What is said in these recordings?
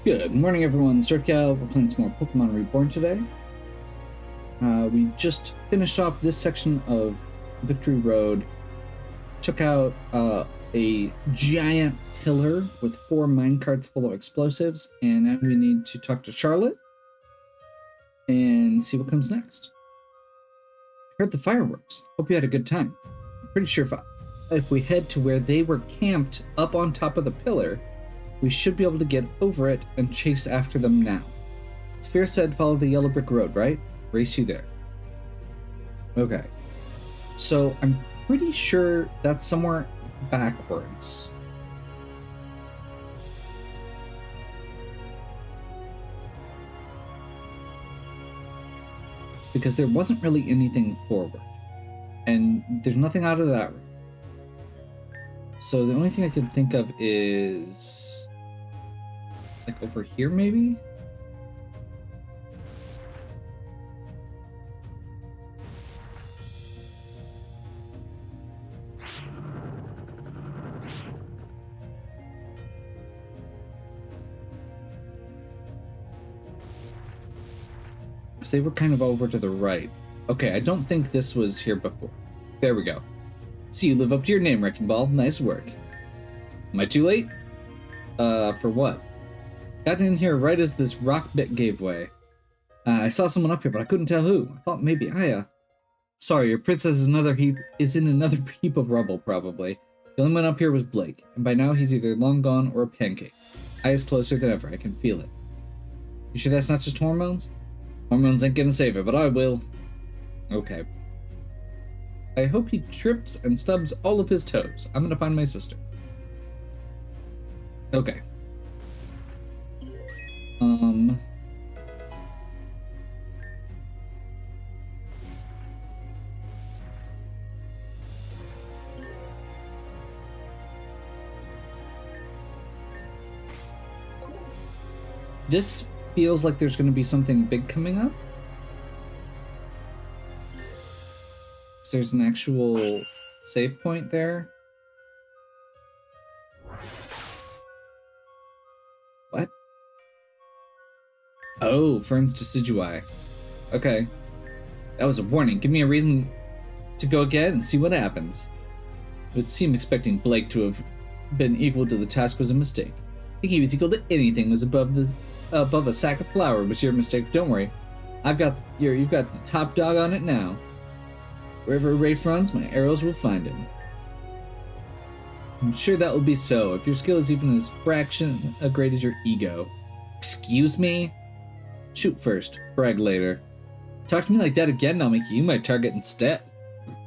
Good morning, everyone. Surfcal. We're playing some more Pokémon Reborn today. We just finished off this section of Victory Road. Took out a giant pillar with 4 minecarts full of explosives, and now we need to talk to Charlotte and see what comes next. Heard the fireworks. Hope you had a good time. I'm pretty sure if we head to where they were camped up on top of the pillar, we should be able to get over it and chase after them now. Sphere said follow the yellow brick road, right? Race you there. Okay. So I'm pretty sure that's somewhere backwards. Because there wasn't really anything forward. And there's nothing out of that room. So the only thing I can think of is like over here, maybe? Because they were kind of over to the right. Okay, I don't think this was here before. There we go. See, you live up to your name, Wrecking Ball. Nice work. Am I too late? For what? Got in here right as this rock bit gave way. I saw someone up here, but I couldn't tell who. I thought maybe Aya. Sorry, your princess is in another heap of rubble, probably. The only one up here was Blake, and by now he's either long gone or a pancake. Aya's closer than ever. I can feel it. You sure that's not just hormones? Hormones ain't gonna save her, but I will. Okay. I hope he trips and stubs all of his toes. I'm gonna find my sister. Okay. This feels like there's gonna be something big coming up. So there's an actual save point there. What? Oh, Fern's Decidui. Okay. That was a warning. Give me a reason to go again and see what happens. It would seem expecting Blake to have been equal to the task was a mistake. I think he was equal to anything was above a sack of flour was your mistake. Don't worry. You've got the top dog on it now. Wherever Rafe runs, my arrows will find him. I'm sure that will be so, if your skill is even as fraction as great as your ego. Excuse me? Shoot first, brag later. Talk to me like that again and I'll make you my target instead.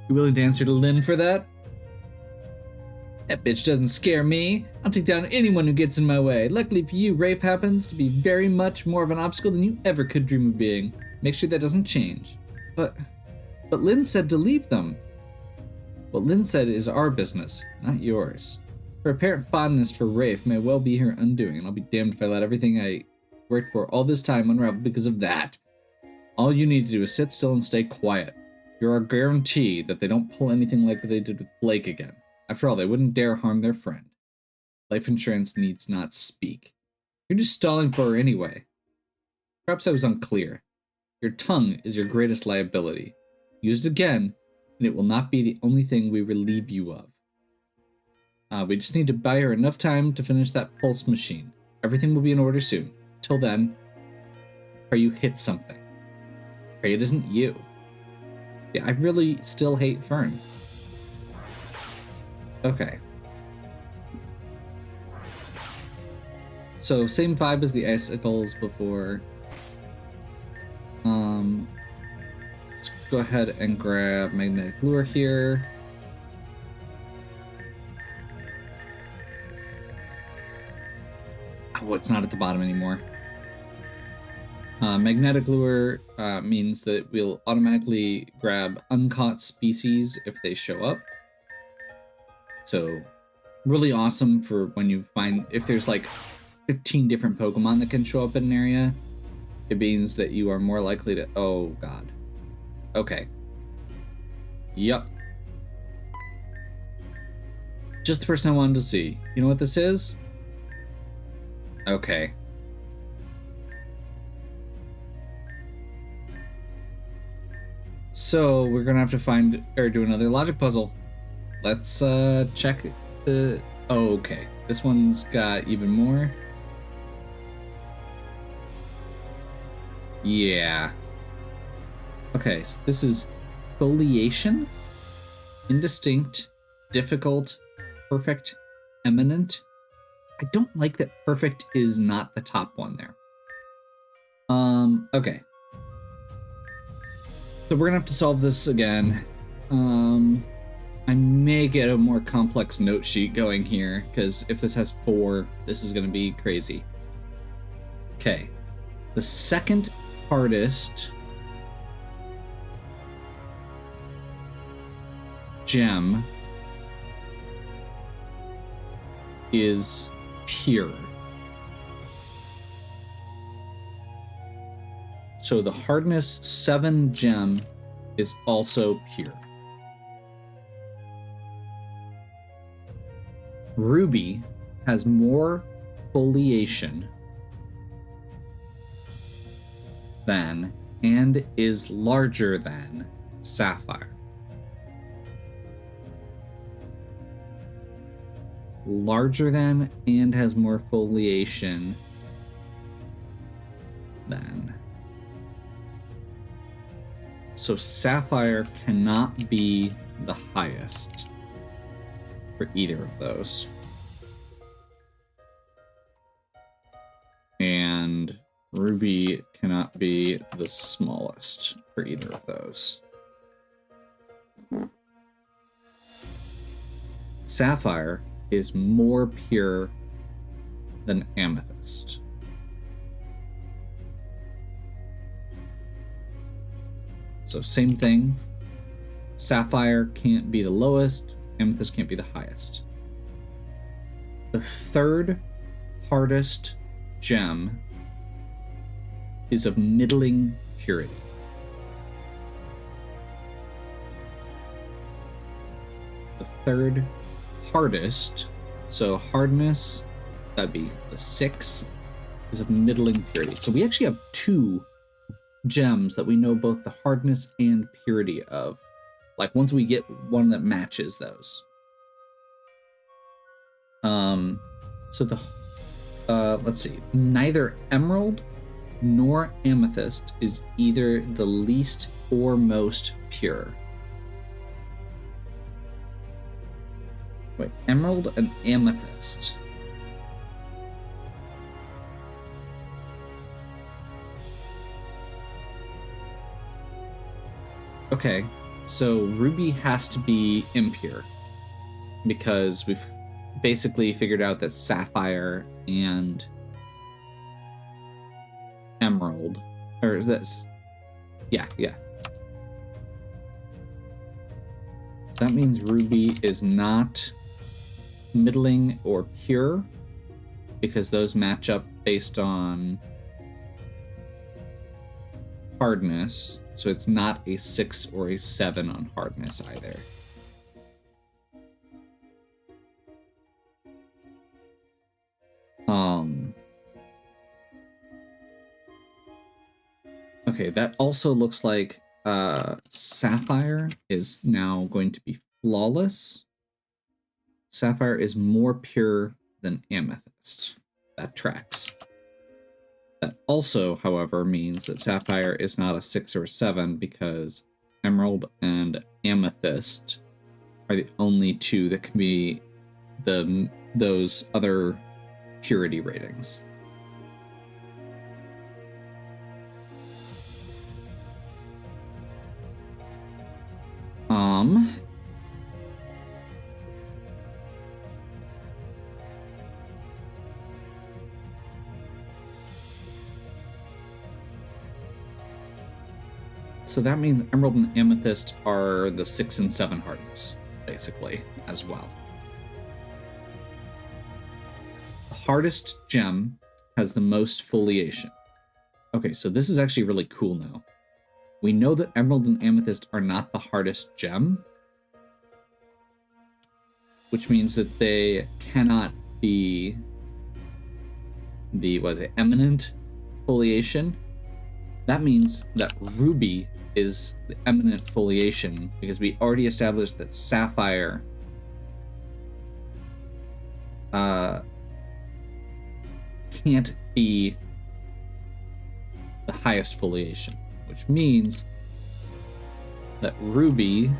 You willing to answer to Lynn for that? That bitch doesn't scare me. I'll take down anyone who gets in my way. Luckily for you, Rafe happens to be very much more of an obstacle than you ever could dream of being. Make sure that doesn't change. But Lynn said to leave them. What Lynn said is our business, not yours. Her apparent fondness for Rafe may well be her undoing, and I'll be damned if I let everything I worked for all this time unravel because of that. All you need to do is sit still and stay quiet. You're our guarantee that they don't pull anything like what they did with Blake again. After all, they wouldn't dare harm their friend. Life insurance needs not speak. You're just stalling for her anyway. Perhaps I was unclear. Your tongue is your greatest liability. Use it again, and it will not be the only thing we relieve you of. We just need to buy her enough time to finish that pulse machine. Everything will be in order soon. Till then, pray you hit something. Pray it isn't you. Yeah, I really still hate Fern. Okay. So, same vibe as the icicles before. Let's go ahead and grab magnetic lure here. Oh, it's not at the bottom anymore. Magnetic lure means that we'll automatically grab uncaught species if they show up. So, really awesome for when you find, if there's like 15 different Pokemon that can show up in an area, it means that you are more likely to, oh god. Okay. Yup. Just the person I wanted to see. You know what this is? Okay. So we're gonna have to find or do another logic puzzle. Let's check the. Oh, okay. This one's got even more. Yeah. Okay, so this is foliation, indistinct, difficult, perfect, eminent. I don't like that perfect is not the top one there. Okay. So we're gonna have to solve this again. I may get a more complex note sheet going here, because if this has 4, this is gonna be crazy. Okay. The second hardest gem is pure. So the hardness 7 gem is also pure. Ruby has more foliation than and is larger than sapphire. Larger than and has more foliation than. So sapphire cannot be the highest for either of those. And ruby cannot be the smallest for either of those. Sapphire is more pure than amethyst. So same thing. Sapphire can't be the lowest, amethyst can't be the highest. The third hardest gem is of middling purity. The third hardest, so hardness, that'd be the 6, is of middling purity. So we actually have 2 gems that we know both the hardness and purity of. Like once we get one that matches those. So the let's see. Neither emerald nor amethyst is either the least or most pure. Wait, emerald and amethyst. Okay, so ruby has to be impure because we've basically figured out that sapphire and emerald, or this, yeah. So that means ruby is not middling or pure because those match up based on hardness. So it's not a 6 or a 7 on hardness either. Okay, that also looks like sapphire is now going to be flawless. Sapphire is more pure than amethyst. That tracks. That also, however, means that sapphire is not a 6 or 7 because emerald and amethyst are the only 2 that can be those other purity ratings. So that means emerald and amethyst are the 6 and 7 hardness, basically, as well. The hardest gem has the most foliation. Okay, so this is actually really cool now. We know that emerald and amethyst are not the hardest gem, which means that they cannot be the, eminent foliation. That means that ruby is the eminent foliation because we already established that sapphire can't be the highest foliation, which means that ruby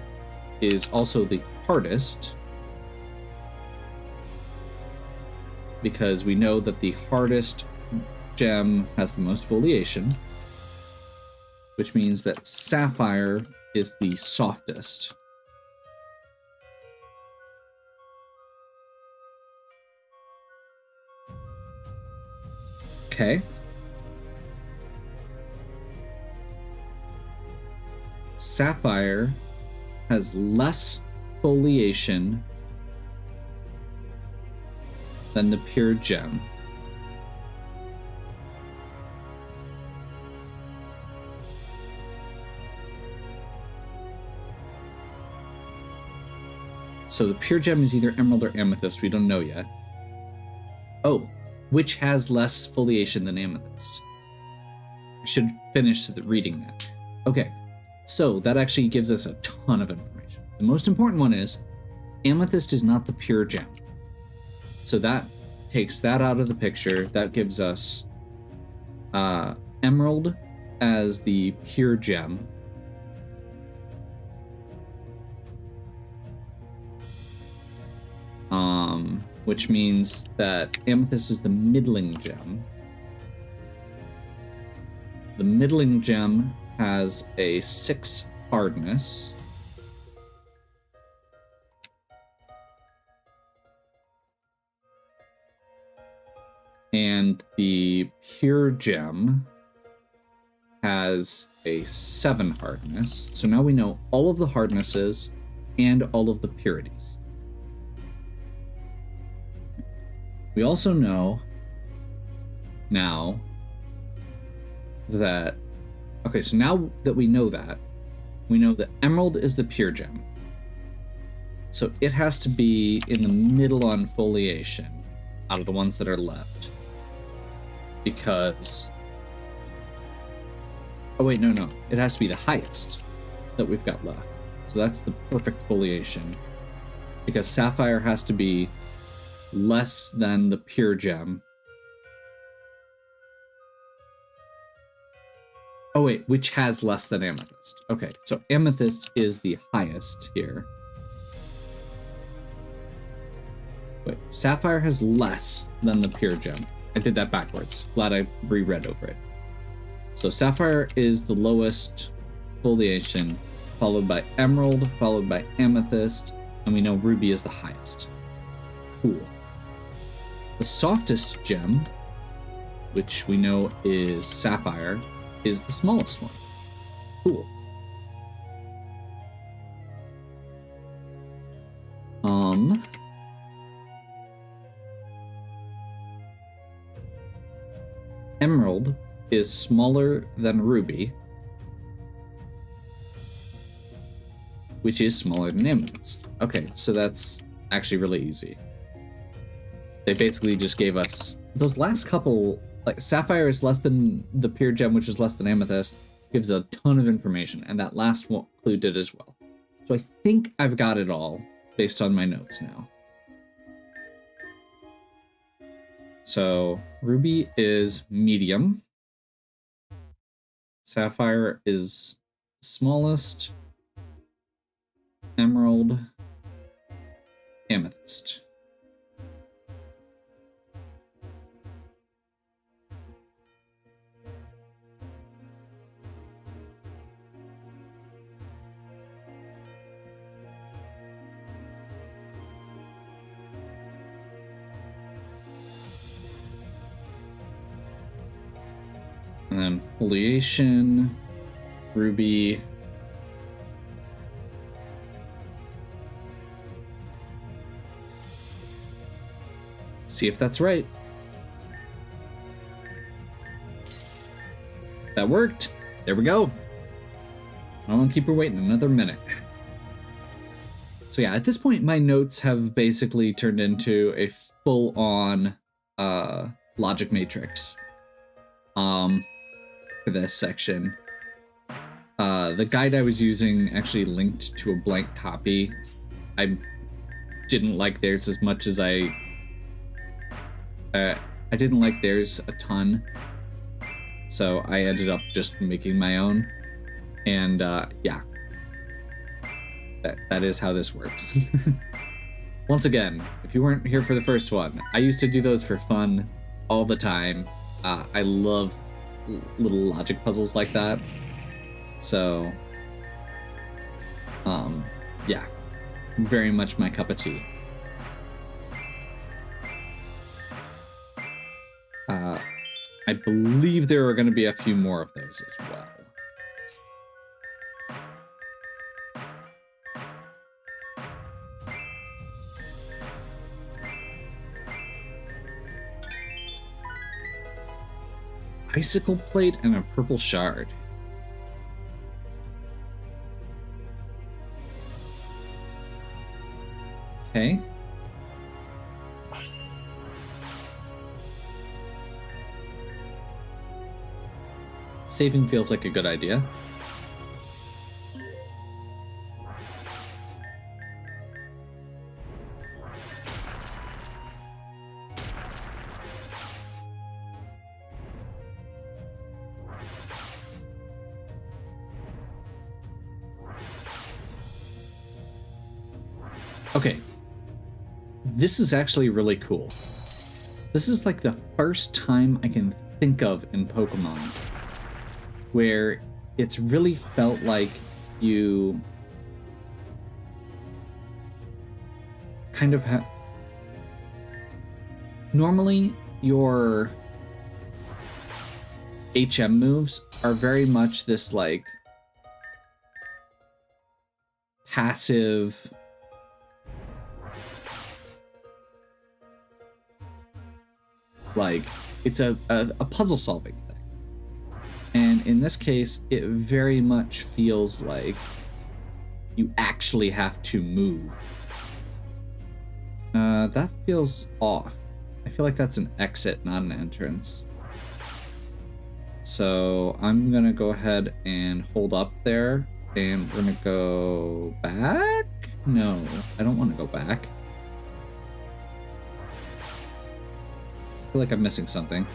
is also the hardest because we know that the hardest gem has the most foliation, which means that sapphire is the softest. Okay. Sapphire has less foliation than the pure gem. So the pure gem is either emerald or amethyst. We don't know yet. Oh, which has less foliation than amethyst? I should finish reading that. Okay, so that actually gives us a ton of information. The most important one is amethyst is not the pure gem. So that takes that out of the picture. That gives us emerald as the pure gem. Which means that amethyst is the middling gem. The middling gem has a 6 hardness. And the pure gem has a 7 hardness. So now we know all of the hardnesses and all of the purities. We also know now that, okay, so now that we know that emerald is the pure gem. So it has to be in the middle on foliation out of the ones that are left. Because, oh wait, no, it has to be the highest that we've got left. So that's the perfect foliation. Because sapphire has to be less than the pure gem. Oh wait, which has less than amethyst. Okay, so amethyst is the highest here. Wait, sapphire has less than the pure gem. I did that backwards. Glad I reread over it. So sapphire is the lowest foliation, followed by emerald, followed by amethyst, and we know ruby is the highest. Cool. The softest gem, which we know is sapphire, is the smallest one. Cool. Emerald is smaller than ruby, which is smaller than amethyst. Okay, so that's actually really easy. They basically just gave us those last couple, like sapphire is less than the pure gem, which is less than amethyst, gives a ton of information, and that last one clue did as well. So I think I've got it all based on my notes now. So ruby is medium. Sapphire is smallest. Emerald, amethyst. And then foliation, ruby, see if that's right. That worked. There we go. I won't keep her waiting another minute. So yeah, at this point, my notes have basically turned into a full-on logic matrix. for this section. The guide I was using actually linked to a blank copy. I didn't like theirs as much as I didn't like theirs a ton. So I ended up just making my own. And yeah, that is how this works. Once again, if you weren't here for the first one, I used to do those for fun all the time. I love little logic puzzles like that. So, yeah, very much my cup of tea. I believe there are going to be a few more of those as well. Icicle plate and a purple shard. Okay. Saving feels like a good idea. Okay. This is actually really cool. This is like the first time I can think of in Pokemon where it's really felt like you kind of have... Normally, your HM moves are very much this, like, passive... Like, it's a puzzle solving thing. And in this case, it very much feels like you actually have to move. That feels off. I feel like that's an exit, not an entrance. So I'm gonna go ahead and hold up there, and we're gonna go back? No, I don't want to go back. I feel like I'm missing something.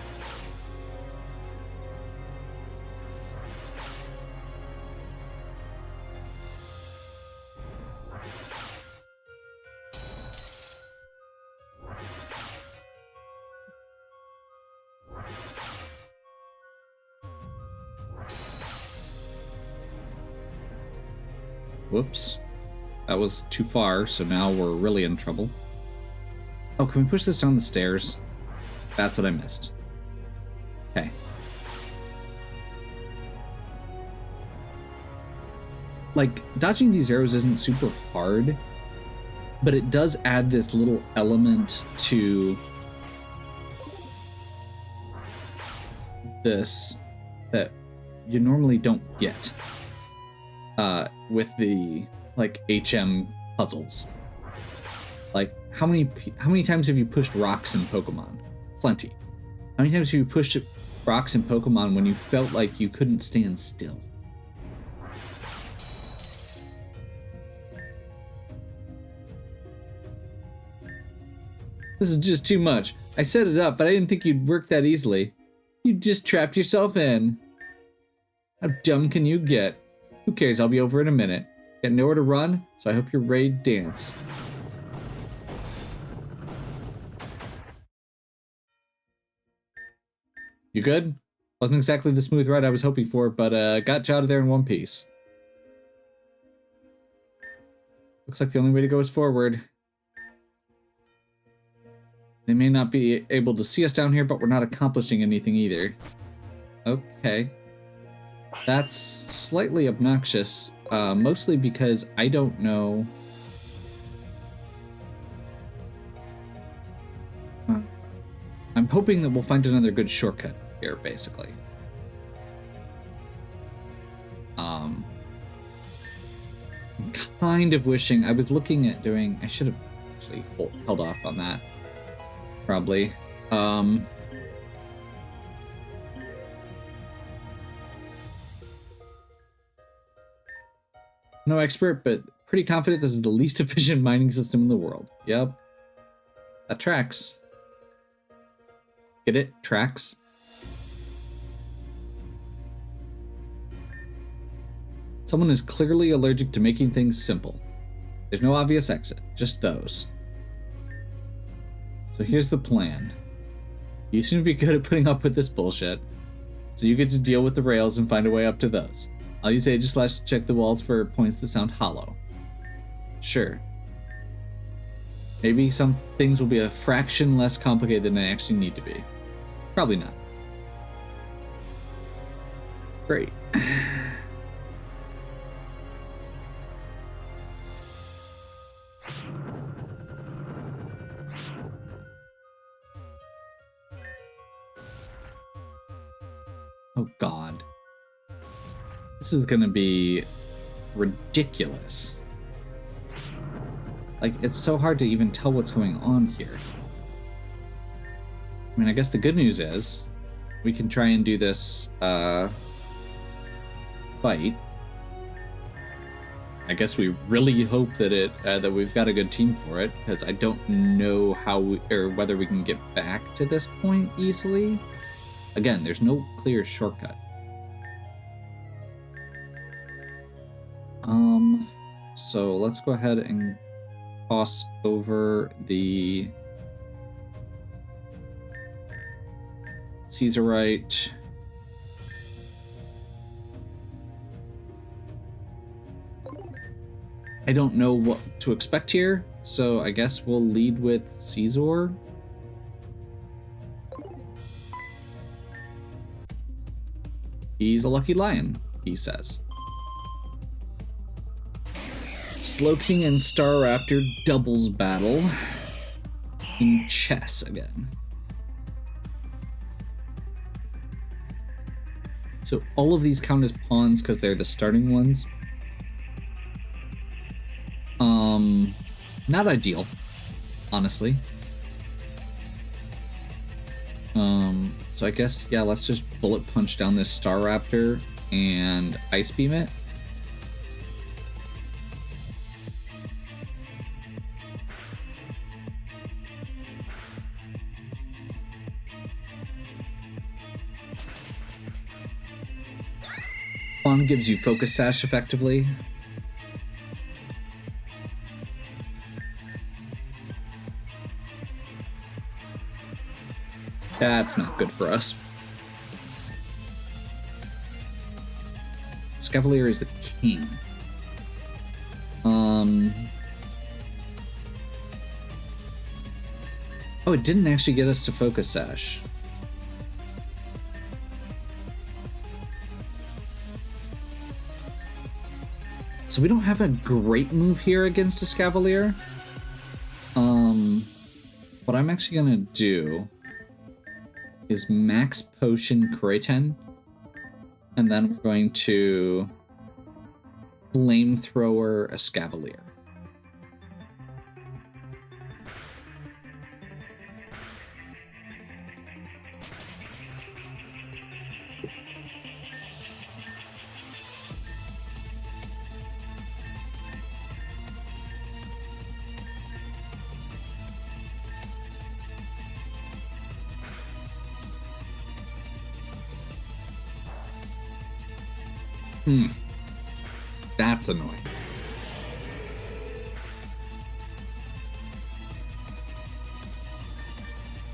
Whoops. That was too far, so now we're really in trouble. Oh, can we push this down the stairs? That's what I missed. Okay. Like, dodging these arrows isn't super hard, but it does add this little element to this that you normally don't get with the, like, HM puzzles. Like, how many times have you pushed rocks in Pokemon? Plenty. How many times have you pushed rocks in Pokemon when you felt like you couldn't stand still? This is just too much. I set it up, but I didn't think you'd work that easily. You just trapped yourself in. How dumb can you get? Who cares? I'll be over in a minute. Got nowhere to run, so I hope you're ready to dance. You good? Wasn't exactly the smooth ride I was hoping for, but got you out of there in one piece. Looks like the only way to go is forward. They may not be able to see us down here, but we're not accomplishing anything either. Okay. That's slightly obnoxious, mostly because I don't know... I'm hoping that we'll find another good shortcut here, basically. I'm kind of wishing... I was looking at doing... I should have actually held off on that. Probably. no expert, but pretty confident this is the least efficient mining system in the world. Yep. That tracks. Get it? Tracks. Someone is clearly allergic to making things simple. There's no obvious exit, just those. So here's the plan. You seem to be good at putting up with this bullshit, so you get to deal with the rails and find a way up to those. I'll use Aegislash to check the walls for points that sound hollow. Sure. Maybe some things will be a fraction less complicated than they actually need to be. Probably not. Great. Oh God. This is gonna be ridiculous. Like, it's so hard to even tell what's going on here. I mean, I guess the good news is we can try and do this fight. I guess we really hope that that we've got a good team for it, because I don't know how or whether we can get back to this point easily. Again, there's no clear shortcut. So let's go ahead and toss over the Caesarite. I don't know what to expect here, so I guess we'll lead with Caesar. He's a lucky lion, he says. Slowking and Staraptor doubles battle in chess again. So all of these count as pawns because they're the starting ones. Not ideal, honestly. So I guess, yeah, let's just bullet punch down this Staraptor and Ice Beam it. Pawn gives you Focus Sash effectively. That's not good for us. Scavalier is the king. Oh, it didn't actually get us to Focus Sash. So we don't have a great move here against a Scavalier. What I'm actually gonna do is max potion Kraten, and then we're going to flamethrower a Scavalier. That's annoying.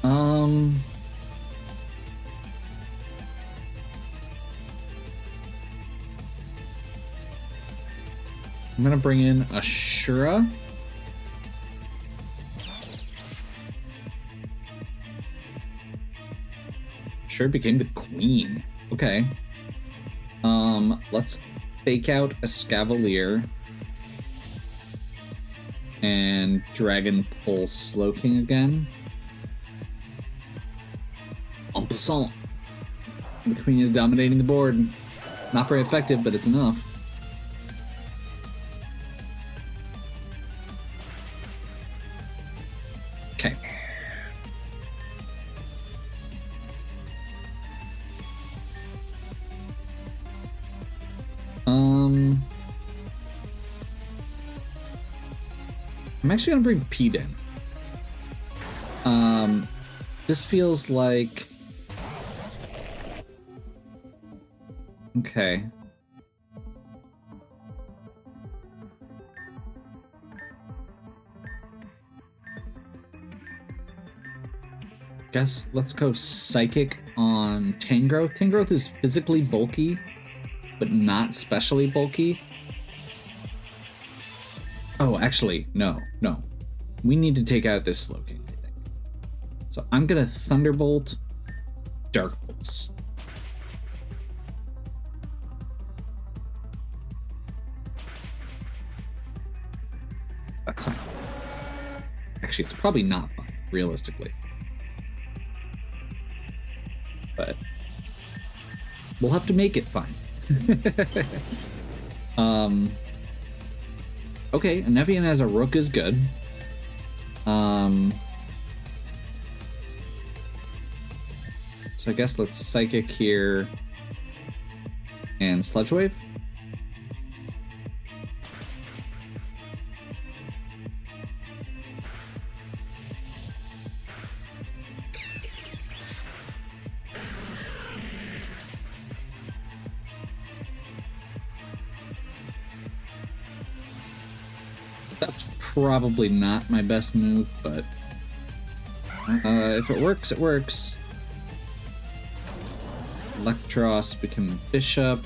I'm gonna bring in Ashura. Ashura became the queen. Okay. Let's fake out a Scavalier and Dragon Pulse Slowking again. En passant. The queen is dominating the board. Not very effective, but it's enough. Okay. I'm actually gonna bring Pete in. This feels like... Okay. Guess let's go Psychic on Tangrowth. Tangrowth is physically bulky, but not specially bulky. Oh, actually, no. We need to take out this Slowking, I think. So I'm gonna Thunderbolt Dark Pulse. That's fine. Actually, it's probably not fun, realistically. But we'll have to make it fine. Okay, a Nevian as a Rook is good. So I guess let's Psychic here and Sludge Wave. That's probably not my best move, but if it works, it works. Electros become a Bishop.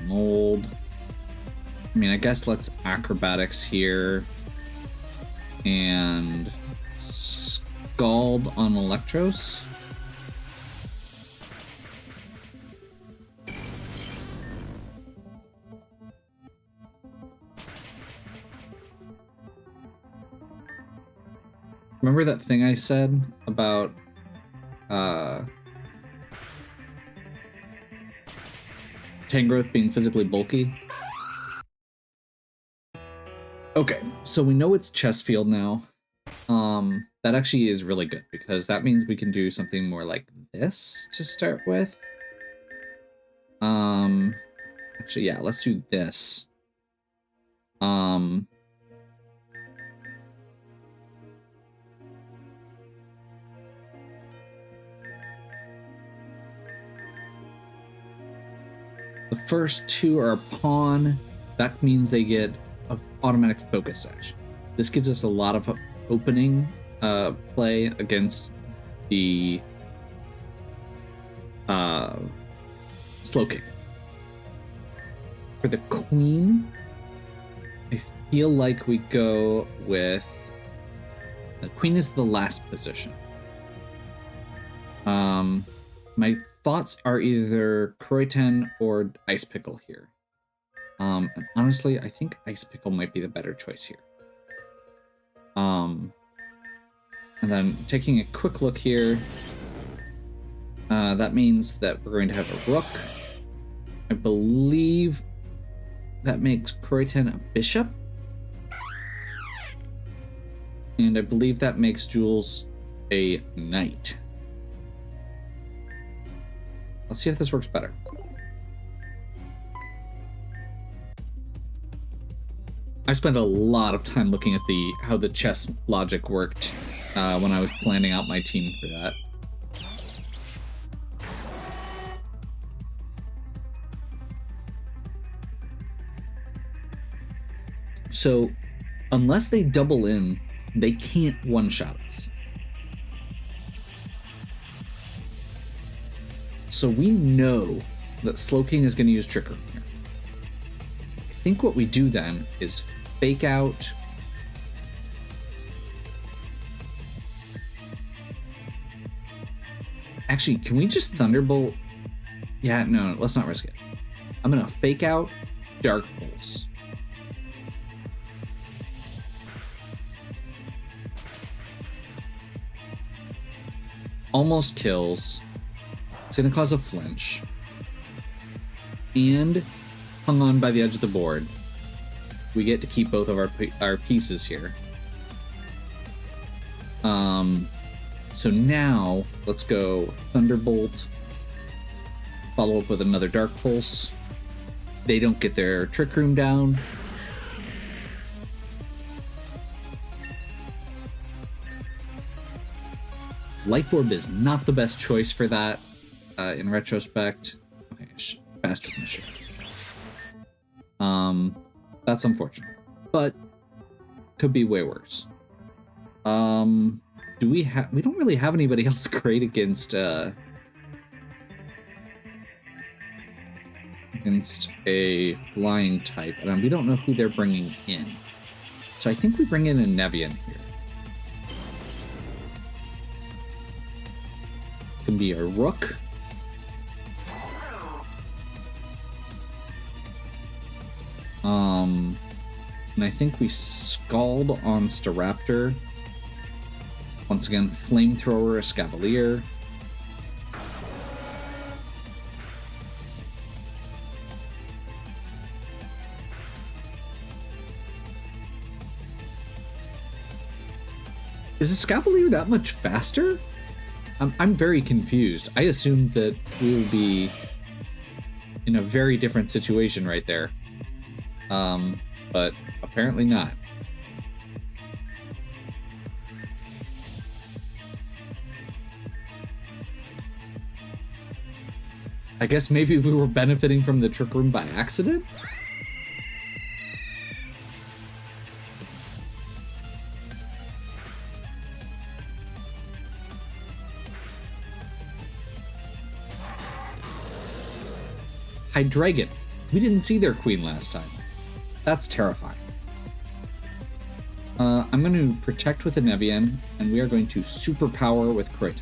Mold. I mean, I guess let's Acrobatics here. And Scald on Electros. Remember that thing I said about Tangrowth being physically bulky? Okay, so we know it's chest field now. That actually is really good because that means we can do something more like this to start with. Actually, yeah, let's do this. The first two are a pawn. That means they get an automatic focus edge. This gives us a lot of opening play against the Slowking. For the queen, I feel like we go with... The queen is the last position. My thoughts are either Croatan or Ice Pickle here. And honestly, I think Ice Pickle might be the better choice here. And then taking a quick look here, that means that we're going to have a Rook. I believe that makes Croatan a Bishop. And I believe that makes Jules a Knight. Let's see if this works better. I spent a lot of time looking at how the chess logic worked when I was planning out my team for that. So, unless they double in, they can't one-shot us. So we know that Slowking is going to use Trick Room here. I think what we do then is fake out. Actually, can we just Thunderbolt? Yeah, no, let's not risk it. I'm going to fake out Dark Pulse. Almost kills. It's going to cause a flinch. And hung on by the edge of the board. We get to keep both of our pieces here. So now, let's go Thunderbolt. Follow up with another Dark Pulse. They don't get their Trick Room down. Life Orb is not the best choice for that, in retrospect. Okay, faster than the ship. That's unfortunate, but could be way worse. Do we have? We don't really have anybody else great against a flying type, and we don't know who they're bringing in. So I think we bring in a Nevian here. It's gonna be a Rook. And I think we Scald on Staraptor. Once again, Flamethrower, Escavalier. Is Escavalier that much faster? I'm very confused. I assumed that we would be in a very different situation right there. But apparently not. I guess maybe we were benefiting from the Trick Room by accident? Hydreigon. We didn't see their queen last time. That's terrifying. I'm going to protect with a Nevian, and we are going to superpower with Kratos.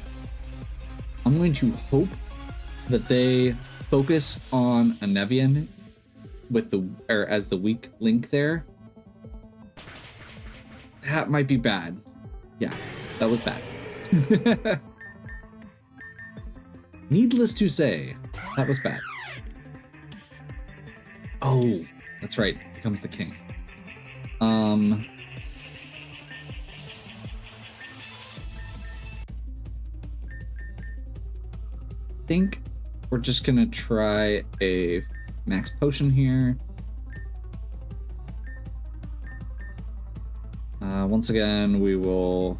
I'm going to hope that they focus on a Nevian with as the weak link there. That might be bad. Yeah, that was bad. Needless to say, that was bad. Oh, that's right. Becomes the king. I think we're just gonna try a max potion here. Once again, we will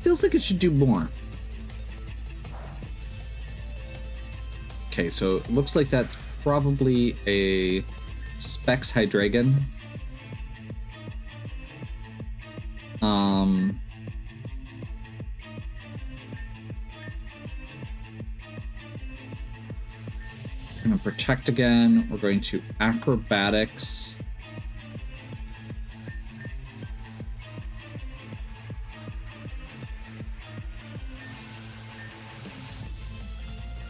feels like it should do more. Okay, so it looks like that's probably a Specs Hydreigon. Gonna protect again. We're going to acrobatics.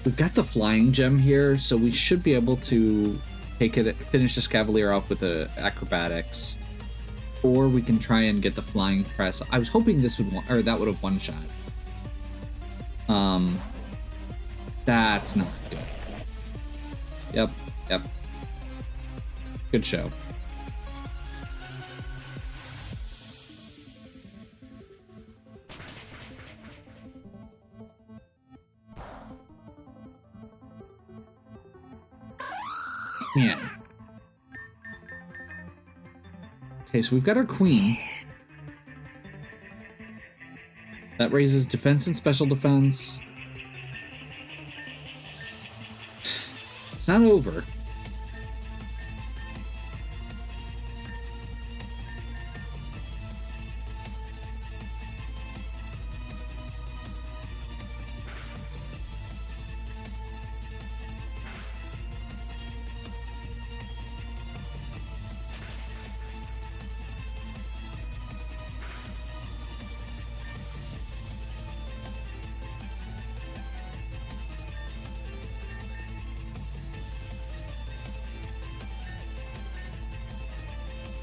We've got the flying gem here, so we should be able to take it, finish this Cavalier off with the acrobatics, or we can try and get the flying press. I was hoping this would, or that would have one shot. That's not good. Yep. Good show. Man. Okay, so we've got our queen. That raises defense and special defense. It's not over.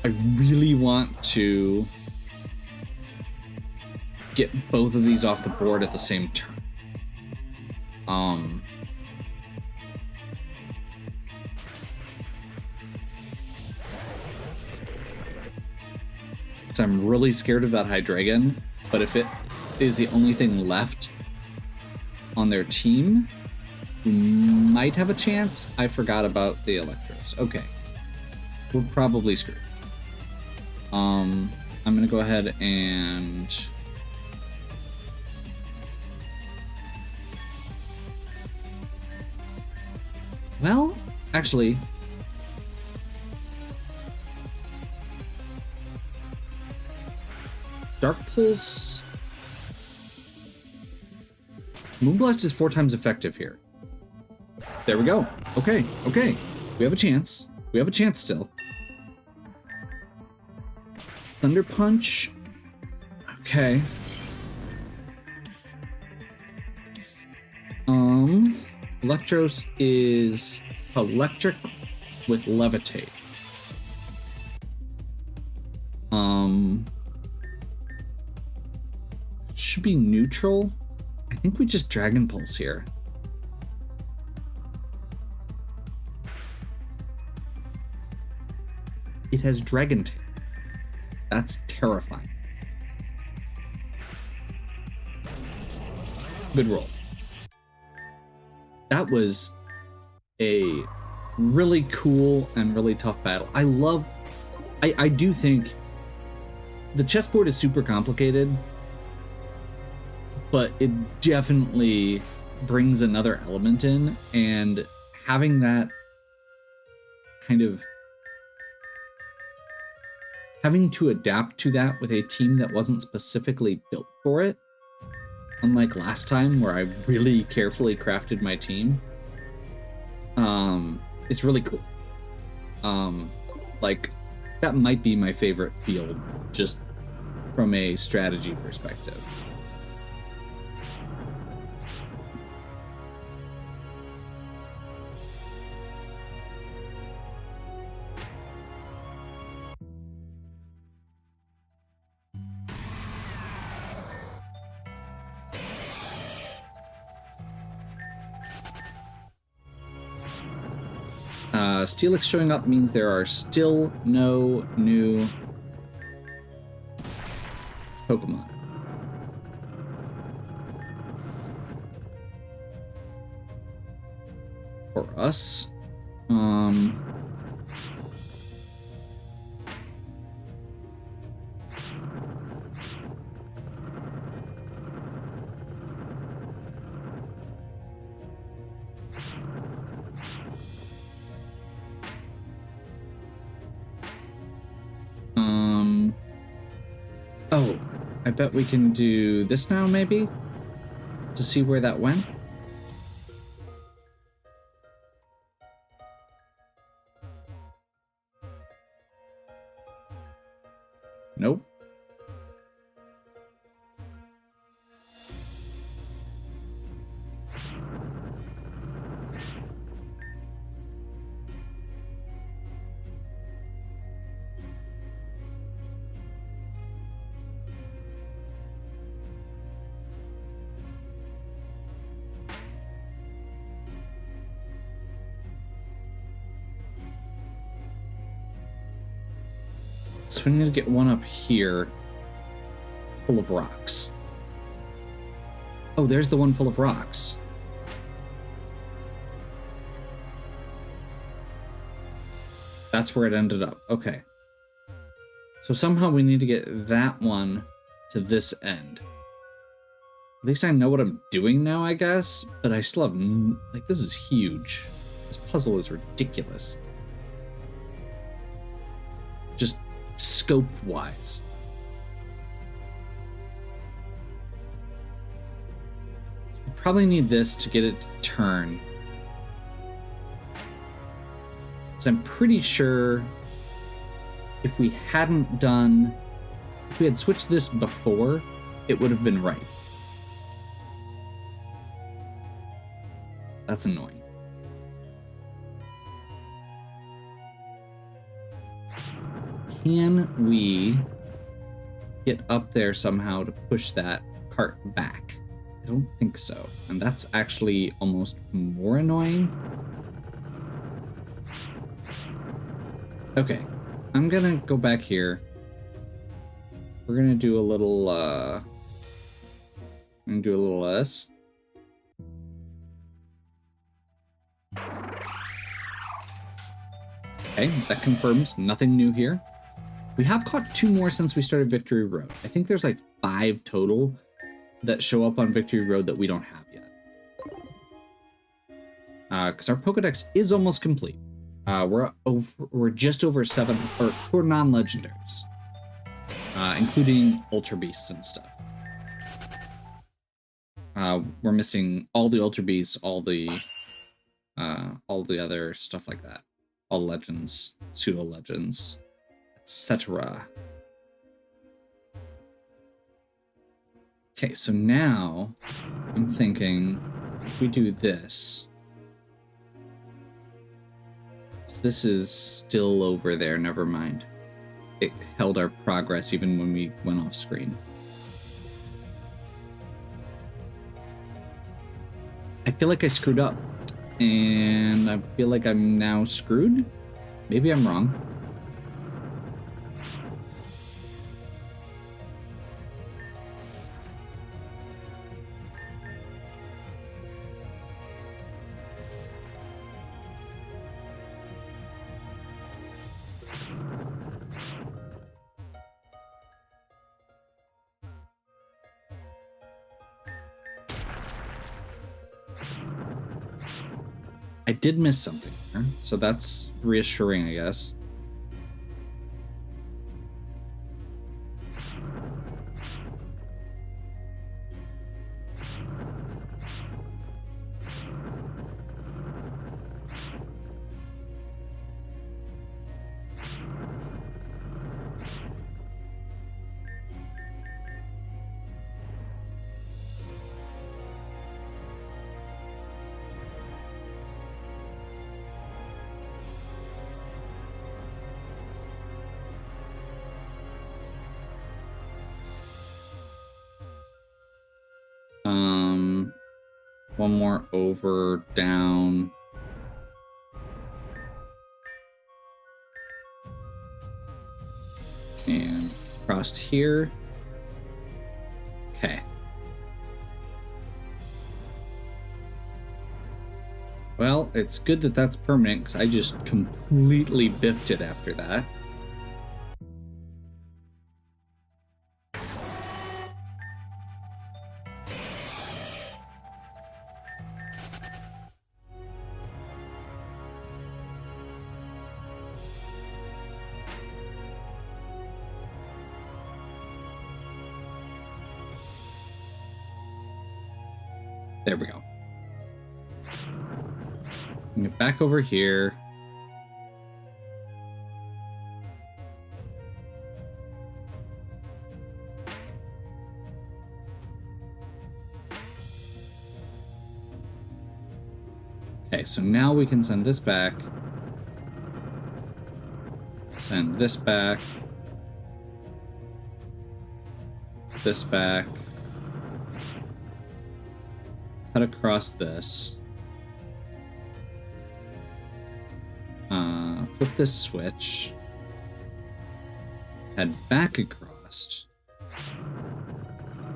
I really want to get both of these off the board at the same turn. Because I'm really scared of that Hydreigon, but if it is the only thing left, on their team who might have a chance. I forgot about the Electros. Okay. We're probably screwed. I'm gonna go ahead and well, actually, Dark Pulse. Moonblast is 4 times effective here. There we go. Okay, okay. We have a chance. We have a chance still. Thunder Punch. Okay. Electros is electric with levitate. Should be neutral. I think we just Dragon Pulse here. It has Dragon Tail. That's terrifying. Good roll. That was a really cool and really tough battle. I do think the chessboard is super complicated, but it definitely brings another element in, and having that kind of having to adapt to that with a team that wasn't specifically built for it, unlike last time where I really carefully crafted my team, it's really cool. Like, that might be my favorite field just from a strategy perspective. Steelix showing up means there are still no new Pokemon. For us. Oh, I bet we can do this now, maybe? To see where that went? Nope. So we need to get one up here, full of rocks. Oh, there's the one full of rocks. That's where it ended up. Okay. So somehow we need to get that one to this end. At least I know what I'm doing now, I guess. But I still have... like, this is huge. This puzzle is ridiculous. Just scope-wise. We probably need this to get it to turn. Because I'm pretty sure if we hadn't done... if we had switched this before, it would have been right. That's annoying. Can we get up there somehow to push that cart back? I don't think so. And that's actually almost more annoying. Okay, I'm gonna go back here. We're gonna do a little, this. Okay, that confirms nothing new here. We have caught 2 more since we started Victory Road. I think there's like 5 total that show up on Victory Road that we don't have yet. Because our Pokedex is almost complete. We're just over 7 for non-legendaries, including Ultra Beasts and stuff. We're missing all the Ultra Beasts, all the other stuff like that, all legends, pseudo legends, etc. Okay, so now I'm thinking if we do this. This is still over there, never mind. It held our progress even when we went off screen. I feel like I screwed up. And I feel like I'm now screwed? Maybe I'm wrong. I did miss something here, so that's reassuring, I guess. One more over, down. And crossed here. Okay. Well, it's good that that's permanent because I just completely biffed it after that. There we go. Get back over here. Okay, so now we can send this back. Send this back. This back. Cut across this. Flip this switch. Head back across.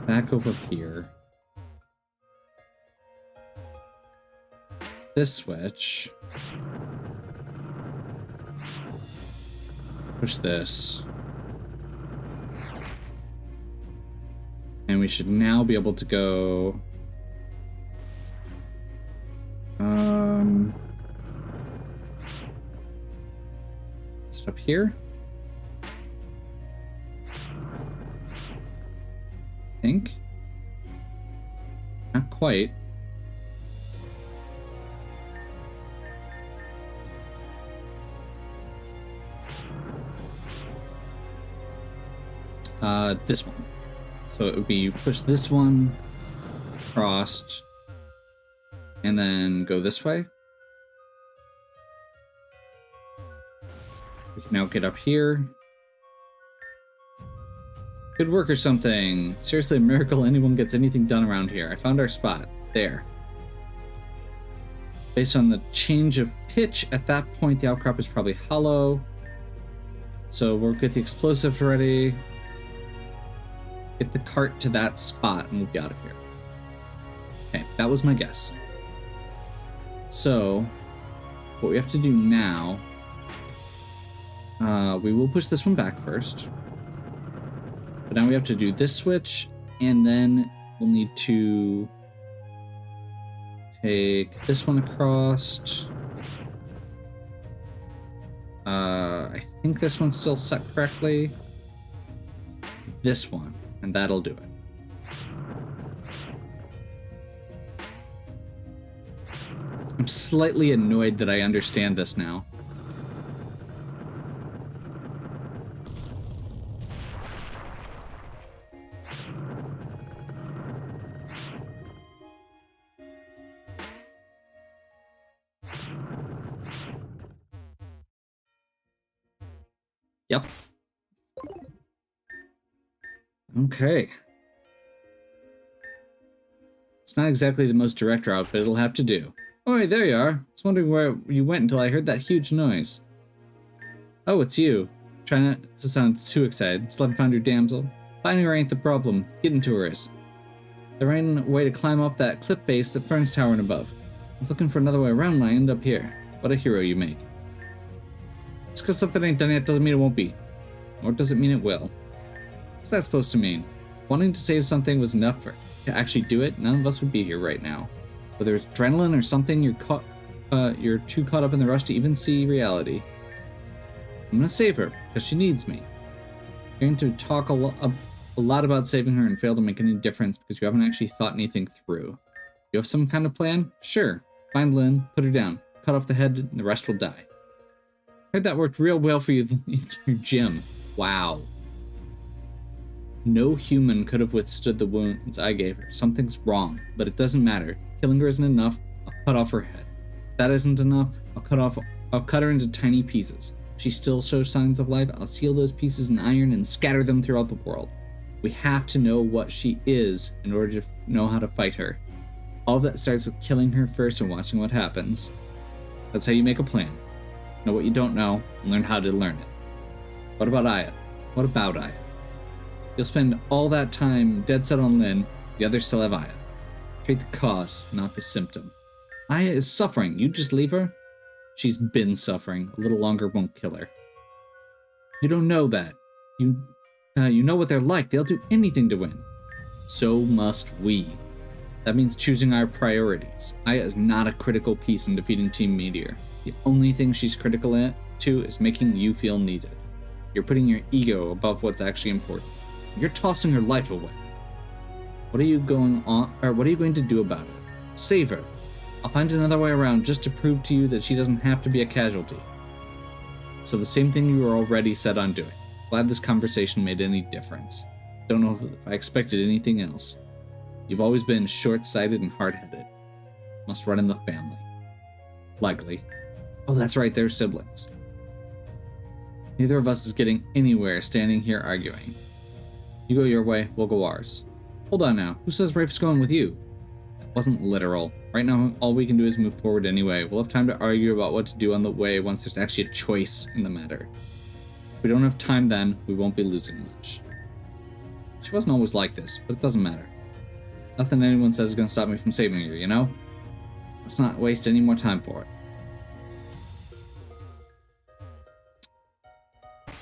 Back over here. This switch. Push this. And we should now be able to go... Is it up here? I think. Not quite. This one. So it would be push this one, crossed, and then go this way. We can now get up here. Good work or something. Seriously, a miracle anyone gets anything done around here. I found our spot. There. Based on the change of pitch, at that point the outcrop is probably hollow. So we'll get the explosive ready. Get the cart to that spot and we'll be out of here. Okay, that was my guess. So, what we have to do now We will push this one back first. But now we have to do this switch, and then we'll need to take this one across. I think this one's still set correctly. This one, and that'll do it. I'm slightly annoyed that I understand this now. Yep. Okay. It's not exactly the most direct route, but it'll have to do. Oh, hey, there you are. I was wondering where you went until I heard that huge noise. Oh, it's you. Try not to sound too excited. Still haven't found your damsel. Finding her ain't the problem. Getting to her is. There ain't a way to climb up that cliff face that Fern's towering above. I was looking for another way around when I ended up here. What a hero you make. Just because something ain't done yet doesn't mean it won't be. Or does it mean it will? What's that supposed to mean? Wanting to save something was enough for to actually do it, none of us would be here right now. Whether it's adrenaline or something, you're too caught up in the rush to even see reality. I'm gonna save her, because she needs me. You're going to talk a lot about saving her and fail to make any difference because you haven't actually thought anything through. You have some kind of plan? Sure. Find Lynn, put her down, cut off the head, and the rest will die. Heard that worked real well for you in your gym. Wow. No human could have withstood the wounds I gave her. Something's wrong, but it doesn't matter. Killing her isn't enough. I'll cut off her head. If that isn't enough, I'll cut her into tiny pieces. If she still shows signs of life, I'll seal those pieces in iron and scatter them throughout the world. We have to know what she is in order to know how to fight her. All of that starts with killing her first and watching what happens. That's how you make a plan. Know what you don't know, and learn how to learn it. What about Aya? What about Aya? You'll spend all that time dead set on Lynn, the others still have Aya. Treat the cause, not the symptom. Aya is suffering, you just leave her? She's been suffering, a little longer won't kill her. You don't know that. You know what they're like, they'll do anything to win. So must we. That means choosing our priorities. Aya is not a critical piece in defeating Team Meteor. The only thing she's critical to is making you feel needed. You're putting your ego above what's actually important. You're tossing her life away. What are you going to do about it? Save her. I'll find another way around just to prove to you that she doesn't have to be a casualty. So the same thing you were already set on doing. Glad this conversation made any difference. Don't know if I expected anything else. You've always been short-sighted and hard-headed. Must run in the family. Likely. Oh, that's right, they're siblings. Neither of us is getting anywhere standing here arguing. You go your way, we'll go ours. Hold on now, who says Rafe's going with you? That wasn't literal. Right now, all we can do is move forward anyway. We'll have time to argue about what to do on the way once there's actually a choice in the matter. If we don't have time then, we won't be losing much. She wasn't always like this, but it doesn't matter. Nothing anyone says is gonna stop me from saving her, you know? Let's not waste any more time for it.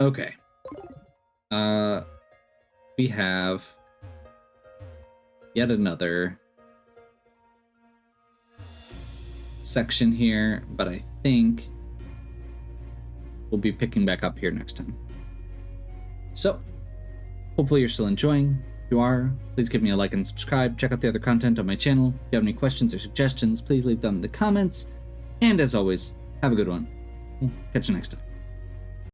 Okay. We have yet another section here, but I think we'll be picking back up here next time. So, hopefully you're still enjoying. If you are, please give me a like and subscribe. Check out the other content on my channel. If you have any questions or suggestions, please leave them in the comments. And as always, have a good one. We'll catch you next time.